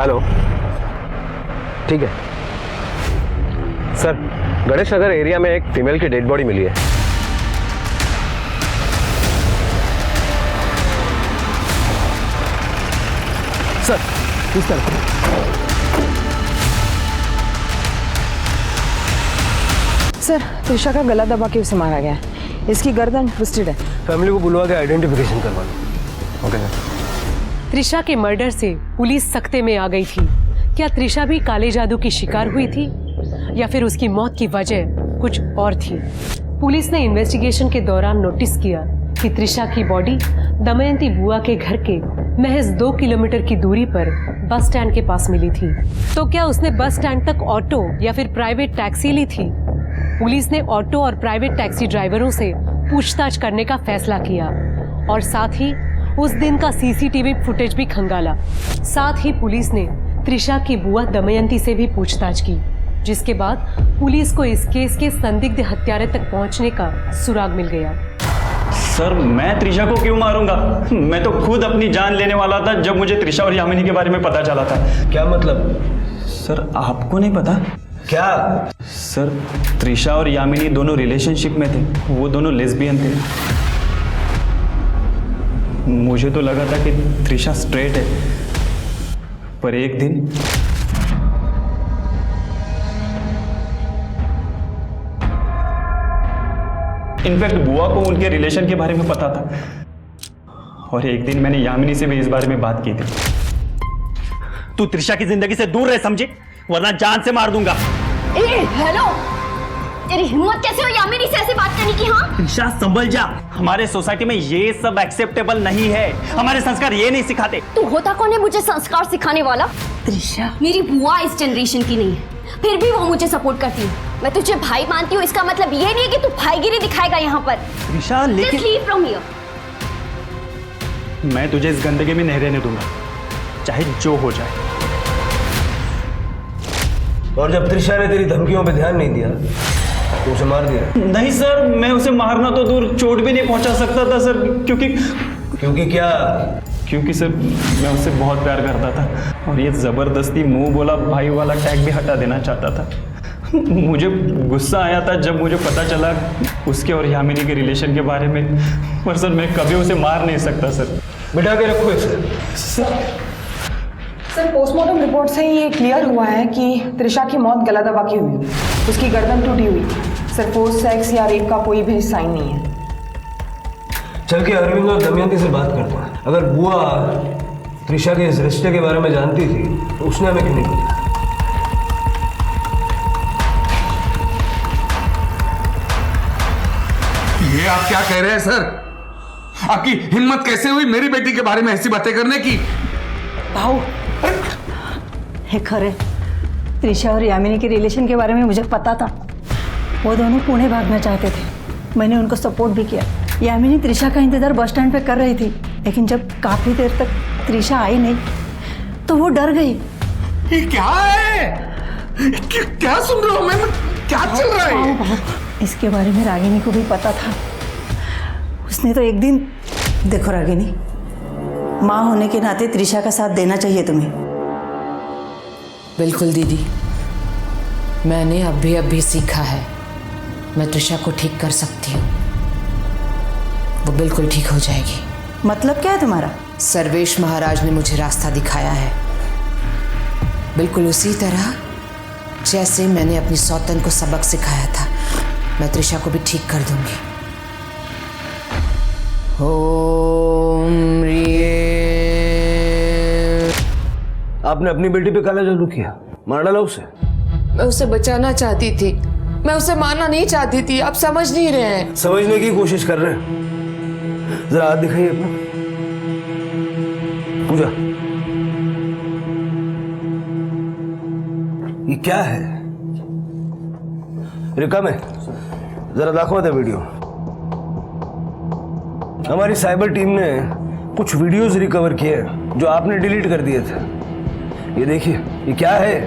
Speaker 10: हेलो, ठीक है सर, गणेश नगर एरिया में एक फीमेल की डेड बॉडी मिली है।
Speaker 11: सर, किस तरह?
Speaker 9: सर, त्रिशा का गला दबा के उसे मारा गया है। इसकी गर्दन ट्विस्टेड है।
Speaker 11: फैमिली को बुलवा के आइडेंटिफिकेशन करवा लो। Okay sir.
Speaker 8: त्रिशा के मर्डर से पुलिस सख्ते में आ गई थी। क्या त्रिशा भी काले जादू की शिकार हुई थी या फिर उसकी मौत की वजह कुछ और थी? पुलिस ने इन्वेस्टिगेशन के दौरान नोटिस किया कि त्रिशा की बॉडी दमयंती बुआ के घर के महज 2 किलोमीटर की दूरी पर बस स्टैंड के पास मिली थी। तो क्या उसने बस स्टैंड तक ऑटो या फिर प्राइवेट टैक्सी ली थी? पुलिस ने ऑटो और प्राइवेट टैक्सी ड्राइवरों से पूछताछ करने का फैसला किया और साथ ही उस दिन का सीसीटीवी फुटेज भी खंगाला। साथ ही पुलिस ने त्रिशा की बुआ दमयंती से भी पूछताछ की, जिसके बाद पुलिस को इस केस के संदिग्ध हत्यारे तक पहुंचने का सुराग मिल गया।
Speaker 12: सर, मैं त्रिशा को क्यों मारूंगा? मैं तो खुद अपनी जान लेने वाला था जब मुझे त्रिशा और यामिनी के बारे में पता चला था।
Speaker 11: क्या मतलब?
Speaker 12: सर, आपको नहीं पता?
Speaker 11: क्या?
Speaker 12: सर, त्रिशा और यामिनी दोनों रिलेशनशिप में थे। वो दोनों लेस्बियन थे। मुझे तो लगा था कि त्रिशा स्ट्रेट है, पर एक दिन इनफैक्ट बुआ को उनके रिलेशन के बारे में पता था और एक दिन मैंने यामिनी से भी इस बारे में बात की थी।
Speaker 16: तू त्रिशा की जिंदगी से दूर रह समझे, वरना जान से मार दूंगा।
Speaker 3: हेलो, तेरी हिम्मत कैसे हो यामिनी से ऐसी बात करने की? हाँ
Speaker 16: त्रिशा, संभल जा। हमारे सोसाइटी में ये सब एक्सेप्टेबल नहीं है। हमारे संस्कार ये नहीं सिखाते।
Speaker 3: तू होता कौन है मुझे संस्कार सिखाने वाला?
Speaker 15: त्रिशा
Speaker 3: मेरी बुआ इस जनरेशन की नहीं है, फिर भी वो मुझे सपोर्ट करती है। मैं तुझे भाई मानती हूँ, इसका मतलब ये नहीं है कि तू भाईगिरी दिखाएगा यहाँ पर।
Speaker 16: त्रिशा, लेकिन
Speaker 3: Just leave from here.
Speaker 12: मैं तुझे इस गंदगी में नहीं रहने दूंगा, चाहे जो हो जाए।
Speaker 11: और जब त्रिशा ने तेरी धमकियों पे ध्यान नहीं दिया तो उसे मार दिया?
Speaker 12: नहीं सर, मैं उसे मारना तो दूर, चोट भी नहीं पहुंचा सकता था सर।
Speaker 11: क्योंकि क्या?
Speaker 12: क्योंकि सर, मैं उससे बहुत प्यार करता था और ये ज़बरदस्ती मुंह बोला भाई वाला टैग भी हटा देना चाहता था। मुझे गुस्सा आया था जब मुझे पता चला उसके और यामिनी के रिलेशन के बारे में, पर सर मैं कभी उसे मार नहीं सकता सर।
Speaker 11: बिठा के रखो इसे।
Speaker 12: सर,
Speaker 9: सर पोस्टमार्टम रिपोर्ट से ये क्लियर हुआ है कि त्रिशा की मौत गला दबा की हुई, उसकी गर्दन टूटी हुई। सर फोर्स सेक्स या रेप का कोई भी साइन नहीं है।
Speaker 11: चल के अरविंद और दमयंती से बात करता हूँ। अगर बुआ त्रिशा के इस रिश्ते के बारे में जानती थी तो उसने हमें क्यों नहीं बताया?
Speaker 2: ये आप क्या कह रहे हैं सर? आपकी हिम्मत कैसे हुई मेरी बेटी के बारे में ऐसी बातें करने की?
Speaker 7: भाऊ, हे खरे, त्रिशा और यामिनी के रिलेशन के बारे में मुझे पता था। वो दोनों पुणे भागना चाहते थे, मैंने उनको सपोर्ट भी किया। यामिनी त्रिशा का इंतजार बस स्टैंड पे कर रही थी, लेकिन जब काफी देर तक त्रिशा आई नहीं तो वो डर गई।
Speaker 2: ये क्या है? क्या सुन रहा हूं मैं? क्या चल रहा है?
Speaker 7: भाऊ, इसके बारे में रागिनी को भी पता था। उसने तो एक दिन, देखो रागिनी, माँ होने के नाते त्रिशा का साथ देना चाहिए तुम्हें।
Speaker 4: बिल्कुल दीदी, मैंने अभी सीखा है, मैं त्रिशा को ठीक कर सकती हूँ। वो बिल्कुल ठीक हो जाएगी।
Speaker 7: मतलब क्या है तुम्हारा?
Speaker 4: सर्वेश महाराज ने मुझे रास्ता दिखाया है, बिल्कुल उसी तरह जैसे मैंने अपनी सौतन को सबक सिखाया था। मैं त्रिशा को भी ठीक कर दूंगी। ओम
Speaker 11: आपने अपनी बेटी पे काला जादू किया, मार डाला उसे?
Speaker 9: मैं उसे बचाना चाहती थी, मैं उसे मारना नहीं चाहती थी। आप समझ नहीं रहे हैं।
Speaker 11: समझने की कोशिश कर रहे हैं। जरा हाथ दिखाइए अपना। पूजा, ये क्या है? रिका में जरा दाखवा था वीडियो। हमारी साइबर टीम ने कुछ वीडियोस रिकवर किए जो आपने डिलीट कर दिए थे। ये देखिए, ये क्या है?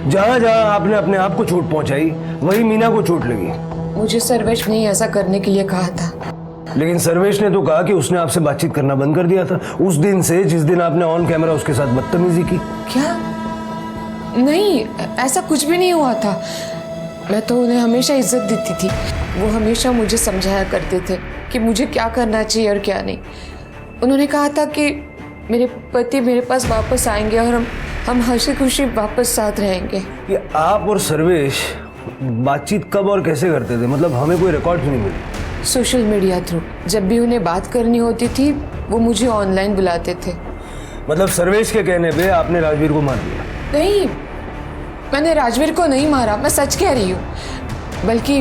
Speaker 11: जहां जहां आपने अपने आप को चोट पहुंचाई वही मीना को चोट लगी।
Speaker 9: मुझे सर्वेश ने ऐसा करने के लिए कहा था,
Speaker 11: लेकिन सर्वेश ने तो कहा कि उसने आपसे बातचीत करना बंद कर दिया था उस दिन से जिस दिन आपने ऑन कैमरा उसके साथ बदतमीजी की।
Speaker 9: क्या? नहीं, ऐसा कुछ भी नहीं हुआ था। मैं तो उन्हें हमेशा इज्जत देती थी। वो हमेशा मुझे समझाया करते थे कि मुझे क्या करना चाहिए और क्या नहीं। उन्होंने कहा था कि मेरे पति मेरे पास वापस आएंगे और हम हंसी खुशी वापस साथ रहेंगे।
Speaker 11: ये आप और सर्वेश बातचीत कब और कैसे करते थे? मतलब हमें कोई रिकॉर्ड नहीं मिली।
Speaker 9: Social media through. जब भी उन्हें बात करनी होती थी वो मुझे ऑनलाइन बुलाते थे।
Speaker 11: मतलब सर्वेश के कहने पे आपने राजवीर को मार दिया?
Speaker 9: नहीं, मैंने राजवीर को नहीं मारा, मैं सच कह रही हूँ। बल्कि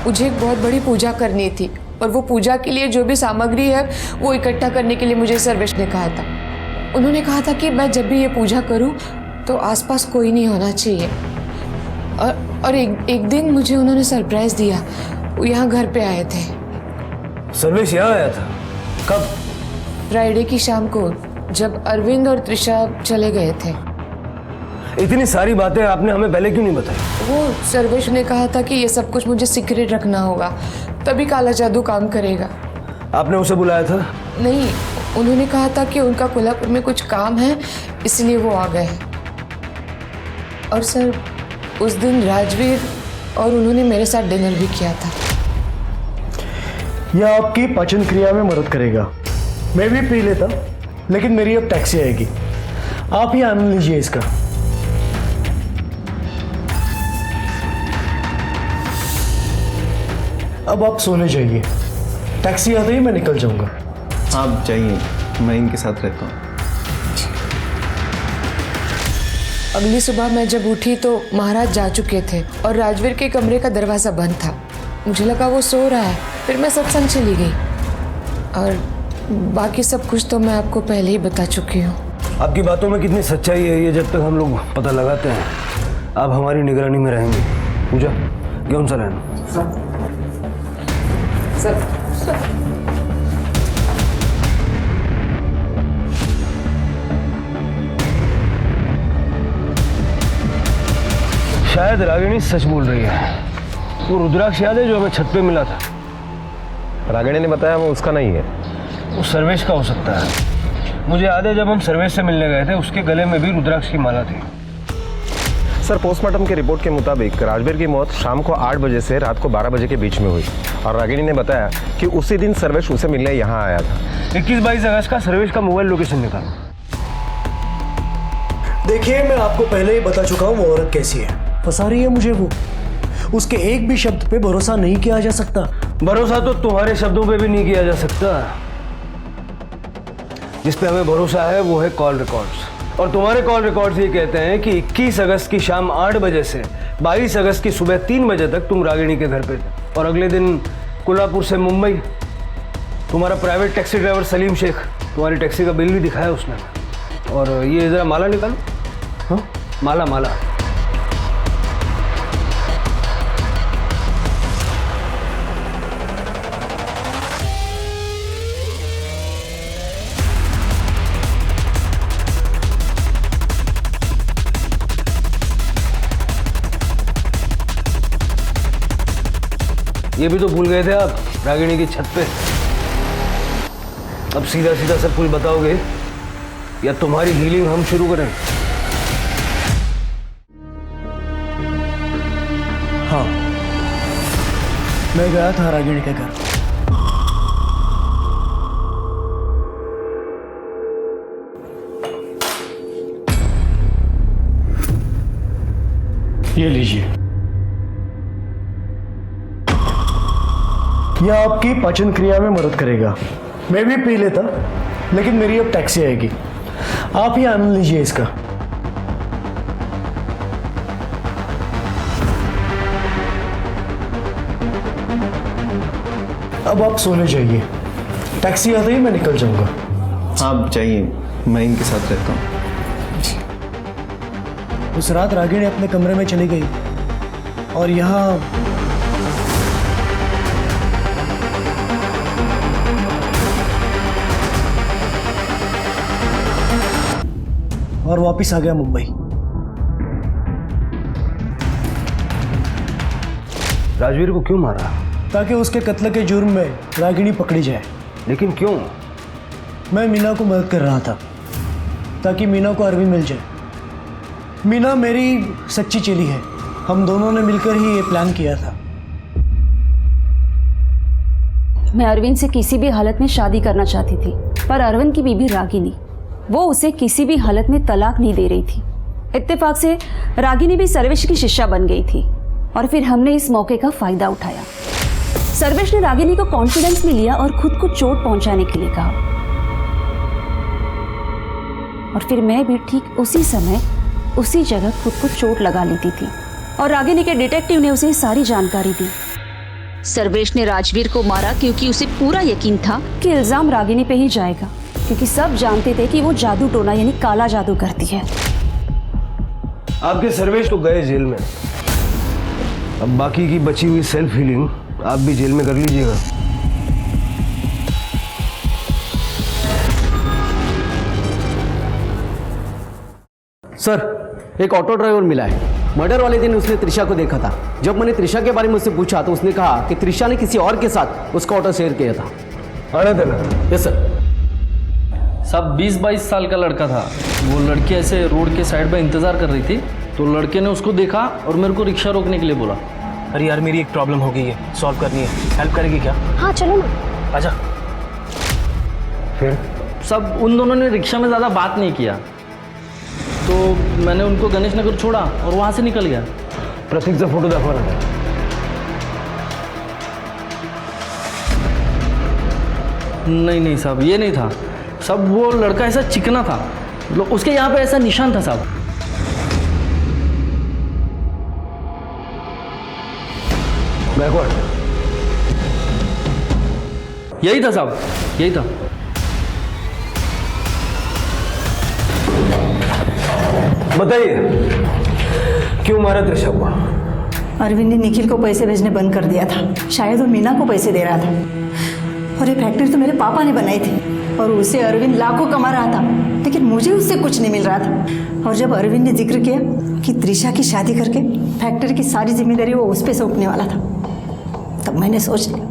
Speaker 9: मुझे एक बहुत बड़ी पूजा करनी थी और वो पूजा के लिए जो भी सामग्री है वो इकट्ठा करने के लिए मुझे सर्वेश ने कहा था। उन्होंने कहा था कि मैं जब भी ये पूजा करूँ तो आसपास कोई नहीं होना चाहिए। और एक दिन मुझे उन्होंने सरप्राइज दिया। वो यहाँ घर पे आए थे।
Speaker 11: सर्वेश यहाँ आया था? कब?
Speaker 9: फ्राइडे की शाम को, जब अरविंद और त्रिशा चले गए थे।
Speaker 11: इतनी सारी बातें आपने हमें पहले क्यों नहीं बताई?
Speaker 9: वो सर्वेश ने कहा था कि ये सब कुछ मुझे सीक्रेट रखना होगा, तभी काला जादू काम करेगा।
Speaker 11: आपने उसे बुलाया था?
Speaker 9: नहीं, उन्होंने कहा था कि उनका कोल्हापुर में कुछ काम है इसलिए वो आ गए। और सर, उस दिन राजवीर और उन्होंने मेरे साथ डिनर भी किया था।
Speaker 17: यह आपकी पाचन क्रिया में मदद करेगा। मैं भी पी लेता, लेकिन मेरी अब टैक्सी आएगी। आप ही आनंद लीजिए इसका। अब आप सोने जाइए, टैक्सी आते ही मैं निकल जाऊंगा।
Speaker 5: आप जाइए, मैं इनके साथ रहता हूँ।
Speaker 9: अगली सुबह मैं जब उठी तो महाराज जा चुके थे और राजवीर के कमरे का दरवाज़ा बंद था। मुझे लगा वो सो रहा है, फिर मैं सत्संग चली गई। और बाकी सब कुछ तो मैं आपको पहले ही बता चुकी हूँ।
Speaker 11: आपकी बातों में कितनी सच्चाई है ये जब तक हम लोग पता लगाते हैं आप हमारी निगरानी में रहेंगे। पूजा, क्यों सा रहना? शायद रागिनी सच बोल रही है। वो रुद्राक्ष याद है जो हमें छत पे मिला था?
Speaker 10: रागिनी ने बताया वो उसका नहीं है,
Speaker 11: वो सर्वेश का हो सकता है। मुझे याद है जब हम सर्वेश से मिलने गए थे उसके गले में भी रुद्राक्ष की माला थी।
Speaker 10: सर, पोस्टमार्टम की रिपोर्ट के मुताबिक राजवीर की मौत शाम को 8 बजे से रात को 12 बजे के बीच में हुई और रागिनी ने बताया कि उसी दिन सर्वेश उसे मिलने यहाँ आया था।
Speaker 11: 21-22 अगस्त का सर्वेश का मोबाइल लोकेशन निकाला।
Speaker 17: देखिए, मैं आपको पहले ही बता चुका हूँ वो औरत कैसी है। फंसा रही है मुझे वो। उसके एक भी शब्द पे भरोसा नहीं किया जा सकता।
Speaker 11: भरोसा तो तुम्हारे शब्दों पे भी नहीं किया जा सकता। जिस पे हमें भरोसा है वो है कॉल रिकॉर्ड्स, और तुम्हारे कॉल रिकॉर्ड्स ये कहते हैं कि 21 अगस्त की शाम 8 बजे से 22 अगस्त की सुबह 3 बजे तक तुम रागिनी के घर पे थे, और अगले दिन कोल्हापुर से मुंबई तुम्हारा private taxi driver Salim Sheikh तुम्हारी टैक्सी का बिल भी दिखाया उसने। और ये जरा माला निकालो। हाँ, माला माला। ये भी तो भूल गए थे आप रागिनी की छत पे। अब सीधा सीधा सब कुछ बताओगे या तुम्हारी हीलिंग हम शुरू करें?
Speaker 17: हाँ, मैं गया था रागिनी के घर। ये लीजिए, यह आपकी पाचन क्रिया में मदद करेगा। मैं भी पी लेता, लेकिन मेरी अब टैक्सी आएगी। आप ही आनंद लीजिए इसका। अब आप सोने जाइए, टैक्सी आते ही मैं निकल जाऊंगा।
Speaker 5: आप जाइए, मैं इनके साथ रहता हूँ।
Speaker 17: उस रात रागिनी अपने कमरे में चली गई और यहाँ और वापिस आ गया मुंबई।
Speaker 11: राजवीर को क्यों मारा?
Speaker 17: ताकि उसके कत्ल के जुर्म में रागिनी पकड़ी जाए।
Speaker 11: लेकिन क्यों?
Speaker 17: मैं मीना को मदद कर रहा था ताकि मीना को अरविंद मिल जाए। मीना मेरी सच्ची चेली है। हम दोनों ने मिलकर ही ये प्लान किया था।
Speaker 15: मैं अरविंद से किसी भी हालत में शादी करना चाहती थी, पर अरविंद की बीबी रागिनी, वो उसे किसी भी हालत में तलाक नहीं दे रही थी। इत्तेफाक से रागिनी भी सर्वेश की शिष्या बन गई थी और फिर हमने इस मौके का फायदा उठाया। सर्वेश ने रागिनी को कॉन्फिडेंस में लिया और खुद को चोट पहुंचाने के लिए कहा, और फिर मैं भी ठीक उसी समय उसी जगह खुद को चोट लगा लेती थी और रागिनी के डिटेक्टिव ने उसे सारी जानकारी दी। सर्वेश ने राजवीर को मारा क्योंकि उसे पूरा यकीन था कि इल्जाम रागिनी पे ही जाएगा, क्योंकि सब जानते थे कि वो जादू टोना यानी काला जादू करती है।
Speaker 11: आपके सर्वेश तो गए जेल में, अब बाकी की बची हुई सेल्फ हीलिंग आप भी जेल में कर लीजिएगा।
Speaker 18: सर, एक ऑटो ड्राइवर मिला है। मर्डर वाले दिन उसने त्रिशा को देखा था। जब मैंने त्रिशा के बारे में उससे पूछा तो उसने कहा कि त्रिशा ने किसी और के साथ उसका ऑटो शेयर किया था।
Speaker 11: आने देना।
Speaker 18: Yes sir.
Speaker 19: सब 20-22 साल का लड़का था। वो लड़की ऐसे रोड के साइड पे इंतज़ार कर रही थी तो लड़के ने उसको देखा और मेरे को रिक्शा रोकने के लिए बोला।
Speaker 11: अरे यार, मेरी एक प्रॉब्लम हो गई है, सॉल्व करनी है। हेल्प करेगी क्या?
Speaker 15: हाँ चलो ना।
Speaker 11: आजा। फिर
Speaker 19: सब उन दोनों ने रिक्शा में ज़्यादा बात नहीं किया तो मैंने उनको गणेश नगर छोड़ा और वहाँ से निकल गया।
Speaker 11: प्रतीक से फोटो दाखवा ना।
Speaker 19: नहीं साहब, ये नहीं था। सब वो लड़का ऐसा चिकना था, मतलब उसके यहाँ पे ऐसा निशान था साहब।
Speaker 11: बैकवर्ड।
Speaker 19: यही था साहब, यही था।
Speaker 11: बताइए, क्यों मारा त्रिशा को?
Speaker 7: अरविंद ने निखिल को पैसे भेजने बंद कर दिया था। शायद वो मीना को पैसे दे रहा था। और ये फैक्ट्री तो मेरे पापा ने बनाई थी और उसे अरविंद लाखों कमा रहा था, लेकिन मुझे उससे कुछ नहीं मिल रहा था। और जब अरविंद ने जिक्र किया कि त्रिशा की शादी करके फैक्ट्री की सारी जिम्मेदारी वो उस पर सौंपने वाला था, तब मैंने सोच लिया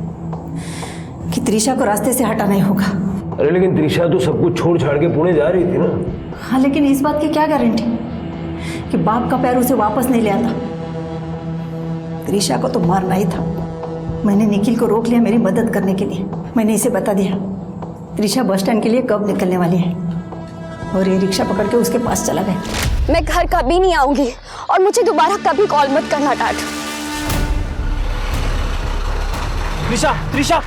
Speaker 7: कि त्रिशा को रास्ते से हटाना ही होगा।
Speaker 11: अरे लेकिन त्रिशा तो सब कुछ छोड़ छाड़ के पुणे जा रही थी ना।
Speaker 7: हाँ, लेकिन इस बात की क्या गारंटी कि बाप का प्यार उसे वापस नहीं ले आता। त्रिशा को तो मारना ही था। मैंने निखिल को रोक लिया मेरी मदद करने के लिए। मैंने इसे बता दिया त्रिशा बस स्टैंड के लिए कब निकलने वाली है और ये रिक्शा पकड़ के उसके पास चला गया।
Speaker 3: मैं घर कभी नहीं आऊंगी और मुझे दोबारा कभी कॉल मत करना डैड।
Speaker 11: त्रिशा, त्रिशा!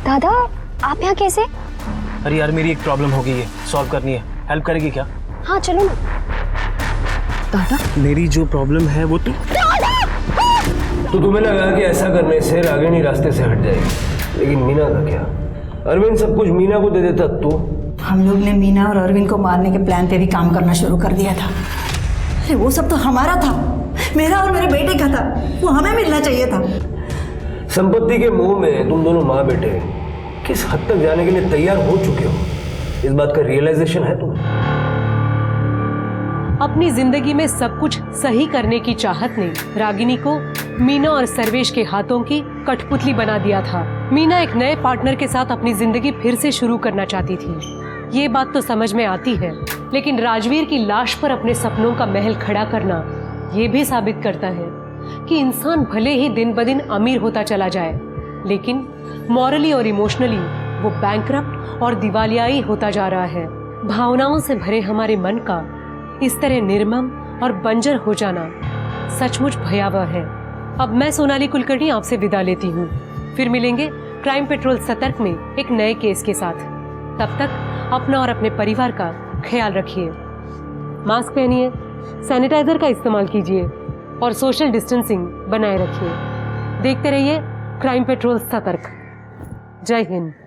Speaker 3: दादा आप यहाँ कैसे?
Speaker 11: अरे यार मेरी एक प्रॉब्लम हो गई है, सॉल्व करनी है, हेल्प करेगी क्या?
Speaker 3: हाँ चलो ना। दादा
Speaker 11: मेरी जो प्रॉब्लम है वो तो तुम्हें लगा कि ऐसा करने से रागिनी रास्ते से हट जाएगी, लेकिन मीना का क्या? अरविंद सब कुछ मीना को दे देता तो?
Speaker 7: हम लोग ने मीना और अरविंद को मारने के प्लान पे भी काम करना शुरू कर दिया था। अरे वो सब तो हमारा था, मेरा और मेरे बेटे का था, वो हमें मिलना चाहिए था।
Speaker 11: संपत्ति के मोह में तुम दोनों माँ बेटे किस हद तक जाने के लिए तैयार हो चुके हो, इस बात का रियलाइजेशन है तुम्हें?
Speaker 8: अपनी जिंदगी में सब कुछ सही करने की चाहत ने रागिनी को मीना और सर्वेश के हाथों की कठपुतली बना दिया था। मीना एक नए पार्टनर के साथ अपनी जिंदगी फिर से शुरू करना चाहती थी। ये बात तो समझ में आती है, लेकिन राजवीर की लाश पर अपने सपनों का महल खड़ा करना ये भी साबित करता है कि इंसान भले ही दिन ब दिन अमीर होता चला जाए, लेकिन मॉरली और इमोशनली वो बैंकरप्ट और दिवालियाई होता जा रहा है। भावनाओं से भरे हमारे मन का इस तरह निर्मम और बंजर हो जाना सचमुच भयावह है। अब मैं सोनाली कुलकर्णी आपसे विदा लेती हूँ। फिर मिलेंगे क्राइम पेट्रोल सतर्क में एक नए केस के साथ। तब तक अपना और अपने परिवार का ख्याल रखिए, मास्क पहनिए, सैनिटाइजर का इस्तेमाल कीजिए और सोशल डिस्टेंसिंग बनाए रखिए। देखते रहिए क्राइम पेट्रोल सतर्क। जय हिंद।